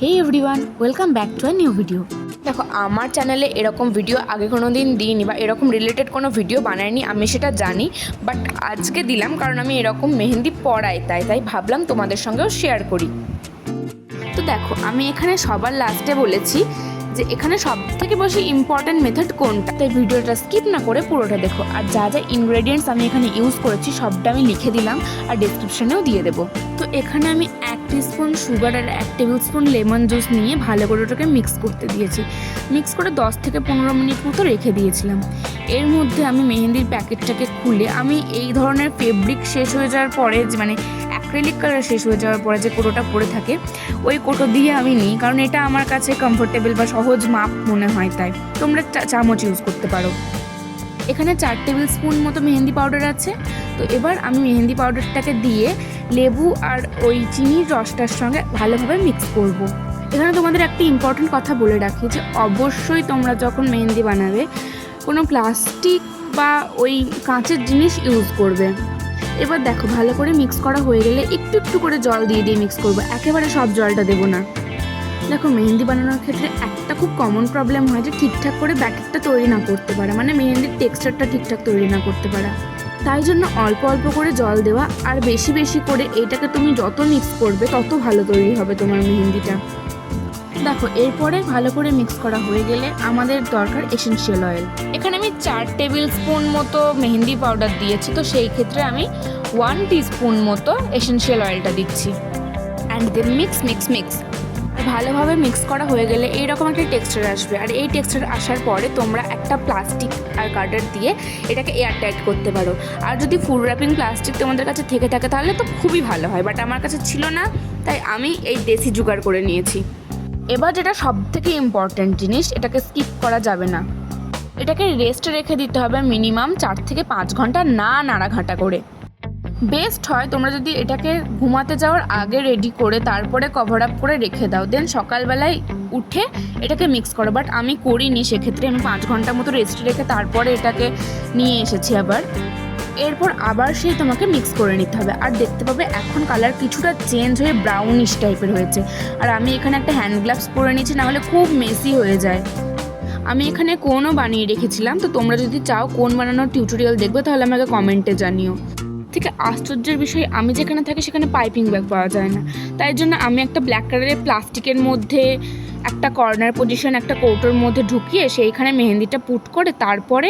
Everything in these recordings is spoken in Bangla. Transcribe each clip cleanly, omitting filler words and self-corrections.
Hey everyone, welcome back to a new video. দেখো, আমার চ্যানেলে এরকম ভিডিও আগে কোনো দিন দিইনি বা এরকম রিলেটেড কোনো ভিডিও বানাইনি, আমি সেটা জানি। বাট আজকে দিলাম কারণ আমি এরকম মেহেন্দি পড়াই, তাই ভাবলাম তোমাদের সঙ্গেও শেয়ার করি। তো দেখো, আমি এখানে সবার লাস্টে বলেছি যে এখানে সব থেকে বেশি ইম্পর্ট্যান্ট মেথড কোনটা, তাই ভিডিওটা স্কিপ না করে পুরোটা দেখো। আর যা যা ইনগ্রেডিয়েন্টস আমি এখানে ইউজ করেছি সবটা আমি লিখে দিলাম আর ডেসক্রিপশনেও দিয়ে দেবো। তো এখানে আমি 1 টিস্পুন সুগার আর 1 টেবিল স্পুন লেমন জুস নিয়ে ভালো করে ওটাকে মিক্স করতে দিয়েছি। মিক্স করে 10 থেকে 15 মিনিট মতো রেখে দিয়েছিলাম। এর মধ্যে আমি মেহেন্দির প্যাকেটটাকে খুলে আমি এই ধরনের ফেব্রিক শেষ হয়ে যাওয়ার পরে, যে মানে অ্যাক্রিলিক কালার শেষ হয়ে যাওয়ার পরে যে কোটোটা পড়ে থাকে ওই কোটো দিয়ে আমি নিই, কারণ এটা আমার কাছে কমফোর্টেবল বা সহজ মাপ মনে হয়। তাই তোমরা চামচ ইউজ করতে পারো। এখানে 4 টেবিল স্পুন মতো মেহেন্দি পাউডার আছে। তো এবার আমি মেহেন্দি পাউডারটাকে দিয়ে লেবু আর ওই চিনির রসটার সঙ্গে ভালোভাবে মিক্স করব। এখানে তোমাদের একটা ইম্পর্টেন্ট কথা বলে রাখি যে অবশ্যই তোমরা যখন মেহেন্দি বানাবে কোনো প্লাস্টিক বা ওই কাঁচের জিনিস ইউজ করবে। এবার দেখো, ভালো করে মিক্স করা হয়ে গেলে একটু একটু করে জল দিয়ে মিক্স করবো, একেবারে সব জলটা দেবো না। দেখো, মেহেন্দি বানানোর ক্ষেত্রে একটা খুব কমন প্রবলেম হয় যে ঠিকঠাক করে ব্যাটারটা তৈরি না করতে পারা, মানে মেহেন্দির টেক্সচারটা ঠিকঠাক তৈরি না করতে পারা। তাই জন্য অল্প অল্প করে জল দেওয়া আর বেশি বেশি করে এইটাকে তুমি যত মিক্স করবে তত ভালো তৈরি হবে তোমার মেহেন্দিটা। দেখো, এরপরে ভালো করে মিক্স করা হয়ে গেলে আমাদের দরকার এসেনশিয়াল অয়েল। এখানে আমি 4 টেবিল স্পুন মতো মেহেন্দি পাউডার দিয়েছি, তো সেই ক্ষেত্রে আমি 1 টিস্পুন মতো এসেনশিয়াল অয়েলটা দিচ্ছি। অ্যান্ড দেন মিক্স ভালোভাবে মিক্স করা হয়ে গেলে এইরকম একটা টেক্সচার আসবে। আর এই টেক্সচার আসার পরে তোমরা একটা প্লাস্টিক আর গার্ডার দিয়ে এটাকে এয়ার টাইট করতে পারো। আর যদি ফুড র্যাপিং প্লাস্টিক তোমাদের কাছে থেকে থাকে তাহলে তো খুবই ভালো হয়, বাট আমার কাছে ছিল না, তাই আমি এই দেশি জোগাড় করে নিয়েছি। এবার যেটা সব থেকে ইম্পর্ট্যান্ট জিনিস, এটাকে স্কিপ করা যাবে না। এটাকে রেস্টে রেখে দিতে হবে মিনিমাম 4 থেকে 5 ঘন্টা, না নাড়াঘাটা করে। বেস্ট হয় তোমরা যদি এটাকে ঘুমাতে যাওয়ার আগে রেডি করে তারপরে কভার আপ করে রেখে দাও, দেন সকালবেলায় উঠে এটাকে মিক্স করো। বাট আমি করিনি, সেক্ষেত্রে আমি 5 ঘন্টা মতো রেস্টে রেখে তারপরে এটাকে নিয়ে এসেছি আবার। এরপর আবার সেই তোমাকে মিক্স করে নিতে হবে। আর দেখতে পাবে এখন কালার কিছুটা চেঞ্জ হয়ে ব্রাউনিশ টাইপের হয়েছে। আর আমি এখানে একটা হ্যান্ড গ্লাভস পরে নিয়েছি, নাহলে খুব মেসি হয়ে যায়। আমি এখানে কোনও বানিয়ে রেখেছিলাম, তো তোমরা যদি চাও কোন বানানোর টিউটোরিয়াল দেখবে তাহলে আমাকে কমেন্টে জানিও। থেকে আশ্চর্যের বিষয়, আমি যেখানে থাকি সেখানে পাইপিং ব্যাগ পাওয়া যায় না, তাই জন্য আমি একটা ব্ল্যাক কালারের প্লাস্টিকের মধ্যে একটা কর্নার পজিশন একটা কৌটোর মধ্যে ঢুকিয়ে সেইখানে মেহেন্দিটা পুট করে তারপরে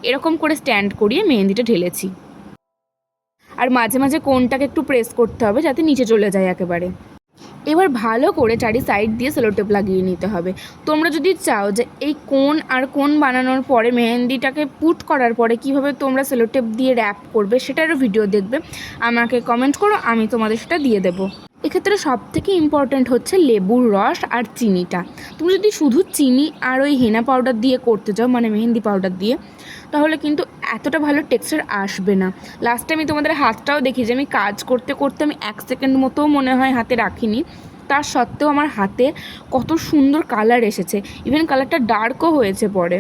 এরকম করে স্ট্যান্ড করিয়ে মেহেন্দিটা ঢেলেছি। আর মাঝে মাঝে কোনটাকে একটু প্রেস করতে হবে যাতে নিচে চলে যায় একেবারে। এবার ভালো করে চারি সাইড দিয়ে সেলোটেপ লাগিয়ে নিতে হবে। তোমরা যদি চাও যে এই কোন আর কোন বানানোর পরে মেহেন্দিটাকে পুট করার পরে কিভাবে তোমরা সেলোটেপ দিয়ে র্যাপ করবে সেটারও ভিডিও দেখবে, আমাকে কমেন্ট করো, আমি তোমাদের সেটা দিয়ে দেবো। এক্ষেত্রে সব থেকে ইম্পর্ট্যান্ট হচ্ছে লেবুর রস আর চিনিটা। তুমি যদি শুধু চিনি আর ওই হেনা পাউডার দিয়ে করতে চাও, মানে মেহেন্দি পাউডার দিয়ে, তাহলে কিন্তু এতটা ভালো টেক্সচার আসবে না। লাস্টে আমি তোমাদের হাতটাও দেখি যে আমি কাজ করতে করতে আমি 1 সেকেন্ড মতোও মনে হয় হাতে রাখিনি, তার সত্ত্বেও আমার হাতে কত সুন্দর কালার এসেছে, ইভেন কালারটা ডার্কও হয়েছে পরে।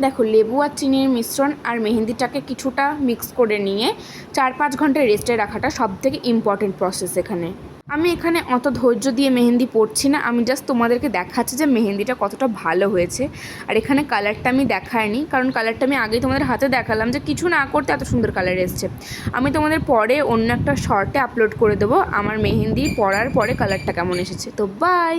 দেখো, লেবু আর চিনির মিশ্রণ আর মেহেন্দিটাকে কিছুটা মিক্স করে নিয়ে 4-5 ঘন্টা রেস্টে রাখাটা সব থেকে ইম্পর্টেন্ট প্রসেস এখানে। আমি এখানে অত ধৈর্য দিয়ে মেহেন্দি পড়ছি না, আমি জাস্ট তোমাদেরকে দেখাচ্ছি যে মেহেন্দিটা কতটা ভালো হয়েছে। আর এখানে কালারটা আমি দেখাইনি, কারণ কালারটা আমি আগেই তোমাদের হাতে দেখালাম যে কিছু না করতে এত সুন্দর কালার এসছে। আমি তোমাদের পরে অন্য একটা শর্টে আপলোড করে দেবো আমার মেহেন্দি পড়ার পরে কালারটা কেমন এসেছে। তো বাই।